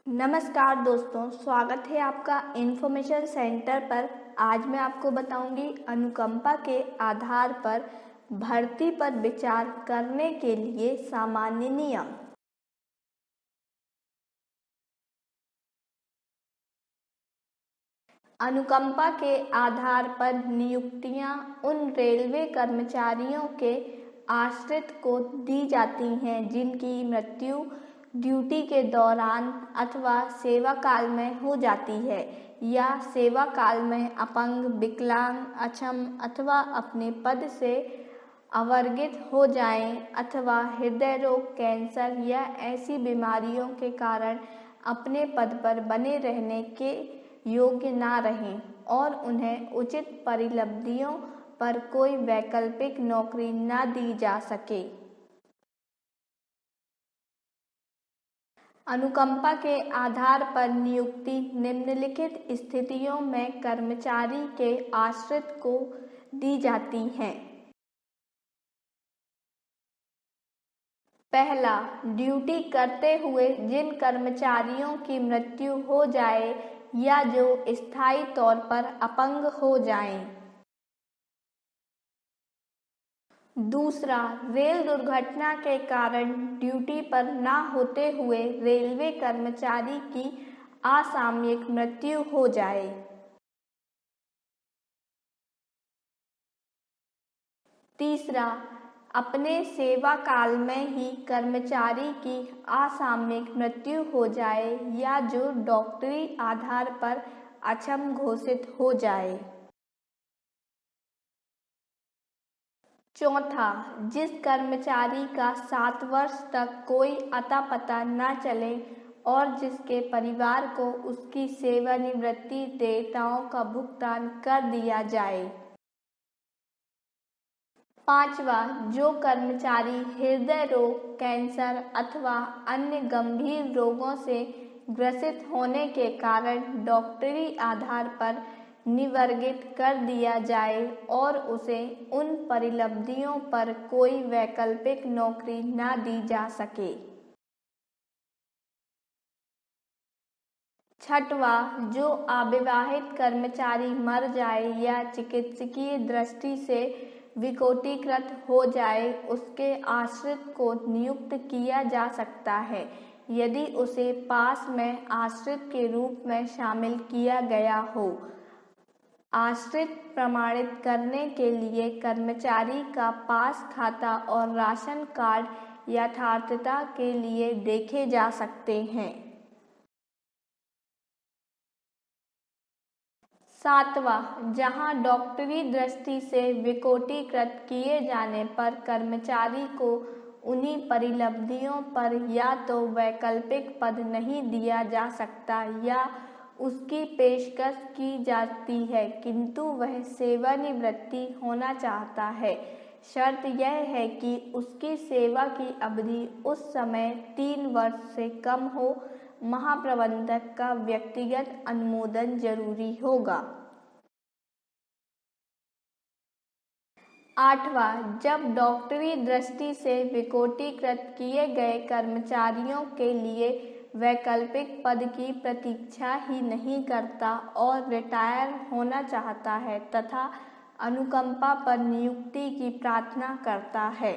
नमस्कार दोस्तों, स्वागत है आपका इन्फॉर्मेशन सेंटर पर। आज मैं आपको बताऊंगी अनुकंपा के आधार पर भर्ती पर विचार करने के लिए सामान्य नियम। अनुकंपा के आधार पर नियुक्तियां उन रेलवे कर्मचारियों के आश्रित को दी जाती हैं जिनकी मृत्यु ड्यूटी के दौरान अथवा सेवा काल में हो जाती है या सेवा काल में अपंग, विकलांग, अक्षम अथवा अपने पद से अवर्गित हो जाएं अथवा हृदय रोग, कैंसर या ऐसी बीमारियों के कारण अपने पद पर बने रहने के योग्य ना रहें और उन्हें उचित परिलब्धियों पर कोई वैकल्पिक नौकरी न दी जा सके। अनुकंपा के आधार पर नियुक्ति निम्नलिखित स्थितियों में कर्मचारी के आश्रित को दी जाती हैं। पहला, ड्यूटी करते हुए जिन कर्मचारियों की मृत्यु हो जाए या जो स्थायी तौर पर अपंग हो जाएं। दूसरा, रेल दुर्घटना के कारण ड्यूटी पर न होते हुए रेलवे कर्मचारी की असामयिक मृत्यु हो जाए। तीसरा, अपने सेवा काल में ही कर्मचारी की असामयिक मृत्यु हो जाए या जो डॉक्टरी आधार पर अक्षम घोषित हो जाए। चौथा, जिस कर्मचारी का 7 वर्ष तक कोई अता पता न चले और जिसके परिवार को उसकी सेवानिवृत्ति देयताओं का भुगतान कर दिया जाए। पांचवा, जो कर्मचारी हृदय रोग, कैंसर अथवा अन्य गंभीर रोगों से ग्रसित होने के कारण डॉक्टरी आधार पर निवर्गित कर दिया जाए और उसे उन परिलब्धियों पर कोई वैकल्पिक नौकरी न दी जा सके। छठवा, जो अविवाहित कर्मचारी मर जाए या चिकित्सकीय दृष्टि से विकलांग हो जाए, उसके आश्रित को नियुक्त किया जा सकता है यदि उसे पास में आश्रित के रूप में शामिल किया गया हो। आश्रित प्रमाणित करने के लिए कर्मचारी का पास खाता और राशन कार्ड यथार्थता के लिए देखे जा सकते हैं। सातवां, जहां डॉक्टरी दृष्टि से विकलांग किए जाने पर कर्मचारी को उन्हीं परिलब्धियों पर या तो वैकल्पिक पद नहीं दिया जा सकता या उसकी पेशकश की जाती है किंतु वह सेवानिवृत्ति होना चाहता है। शर्त यह है कि उसकी सेवा की अवधि उस समय 3 वर्ष से कम हो। महाप्रबंधक का व्यक्तिगत अनुमोदन जरूरी होगा। आठवां, जब डॉक्टरी दृष्टि से विकलांग किए गए कर्मचारियों के लिए वैकल्पिक पद की प्रतीक्षा ही नहीं करता और रिटायर होना चाहता है तथा अनुकंपा पर नियुक्ति की प्रार्थना करता है।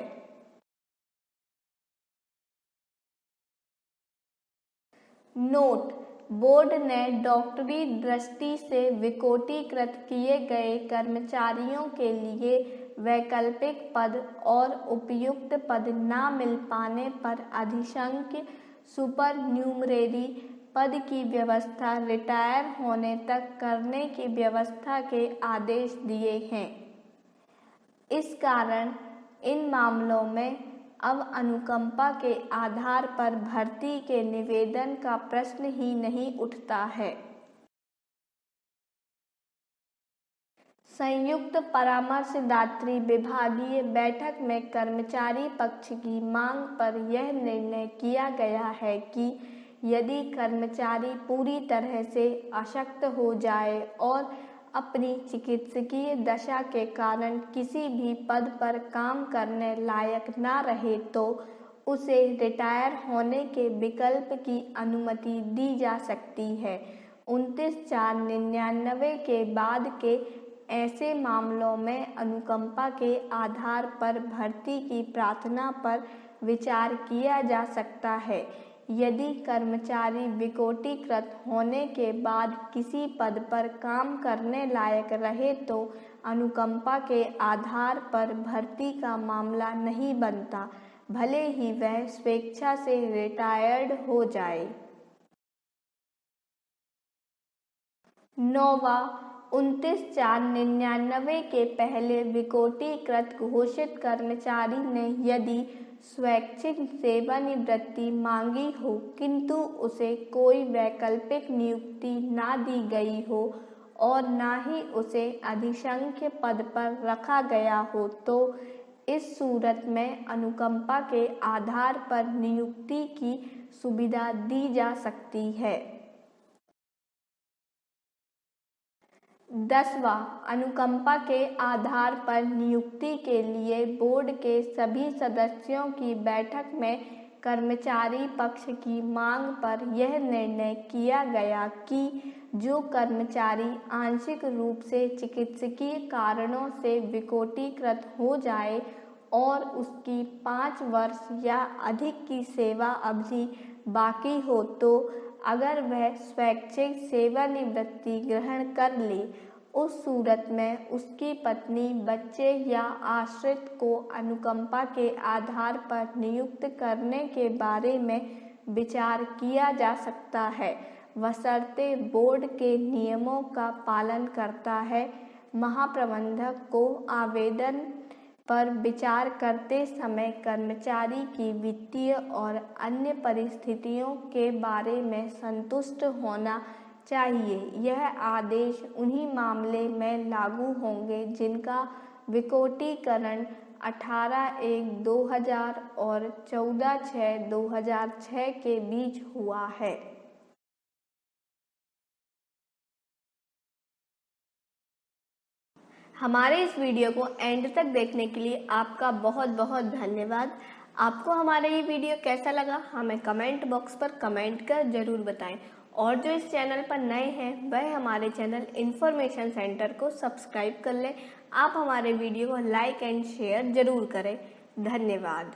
नोट, बोर्ड ने डॉक्टरी दृष्टि से विकलांग किए गए कर्मचारियों के लिए वैकल्पिक पद और उपयुक्त पद न मिल पाने पर अधिशंख्य सुपरन्यूमरेरी पद की व्यवस्था रिटायर होने तक करने की व्यवस्था के आदेश दिए हैं। इस कारण इन मामलों में अब अनुकंपा के आधार पर भर्ती के निवेदन का प्रश्न ही नहीं उठता है। संयुक्त परामर्शदात्री विभागीय बैठक में कर्मचारी पक्ष की मांग पर यह निर्णय किया गया है कि यदि कर्मचारी पूरी तरह से अशक्त हो जाए और अपनी चिकित्सकीय दशा के कारण किसी भी पद पर काम करने लायक न रहे तो उसे रिटायर होने के विकल्प की अनुमति दी जा सकती है। 29/4/99 के बाद के ऐसे मामलों में अनुकंपा के आधार पर भर्ती की प्रार्थना पर विचार किया जा सकता है। यदि कर्मचारी विकोटीकृत होने के बाद किसी पद पर काम करने लायक रहे तो अनुकंपा के आधार पर भर्ती का मामला नहीं बनता, भले ही वह स्वेच्छा से रिटायर्ड हो जाए। 9वां 29/4/99 के पहले विकोटीकृत घोषित कर्मचारी ने यदि स्वैच्छिक सेवानिवृत्ति मांगी हो किंतु उसे कोई वैकल्पिक नियुक्ति ना दी गई हो और ना ही उसे अधिशंख्य पद पर रखा गया हो तो इस सूरत में अनुकंपा के आधार पर नियुक्ति की सुविधा दी जा सकती है। 10वां अनुकंपा के आधार पर नियुक्ति के लिए बोर्ड के सभी सदस्यों की बैठक में कर्मचारी पक्ष की मांग पर यह निर्णय किया गया कि जो कर्मचारी आंशिक रूप से चिकित्सकीय कारणों से विकोटीकृत हो जाए और उसकी 5 वर्ष या अधिक की सेवा अवधि बाकी हो तो अगर वह स्वैच्छिक सेवानिवृत्ति ग्रहण कर ले, उस सूरत में उसकी पत्नी, बच्चे या आश्रित को अनुकंपा के आधार पर नियुक्त करने के बारे में विचार किया जा सकता है, बशर्ते बोर्ड के नियमों का पालन करता है। महाप्रबंधक को आवेदन पर विचार करते समय कर्मचारी की वित्तीय और अन्य परिस्थितियों के बारे में संतुष्ट होना चाहिए। यह आदेश उन्हीं मामले में लागू होंगे जिनका विकोटीकरण 18/1/2000 और 14/6/2006 के बीच हुआ है। हमारे इस वीडियो को एंड तक देखने के लिए आपका बहुत बहुत धन्यवाद। आपको हमारा ये वीडियो कैसा लगा हमें कमेंट बॉक्स पर कमेंट कर ज़रूर बताएं और जो इस चैनल पर नए हैं वह हमारे चैनल इन्फॉर्मेशन सेंटर को सब्सक्राइब कर लें। आप हमारे वीडियो को लाइक एंड शेयर ज़रूर करें। धन्यवाद।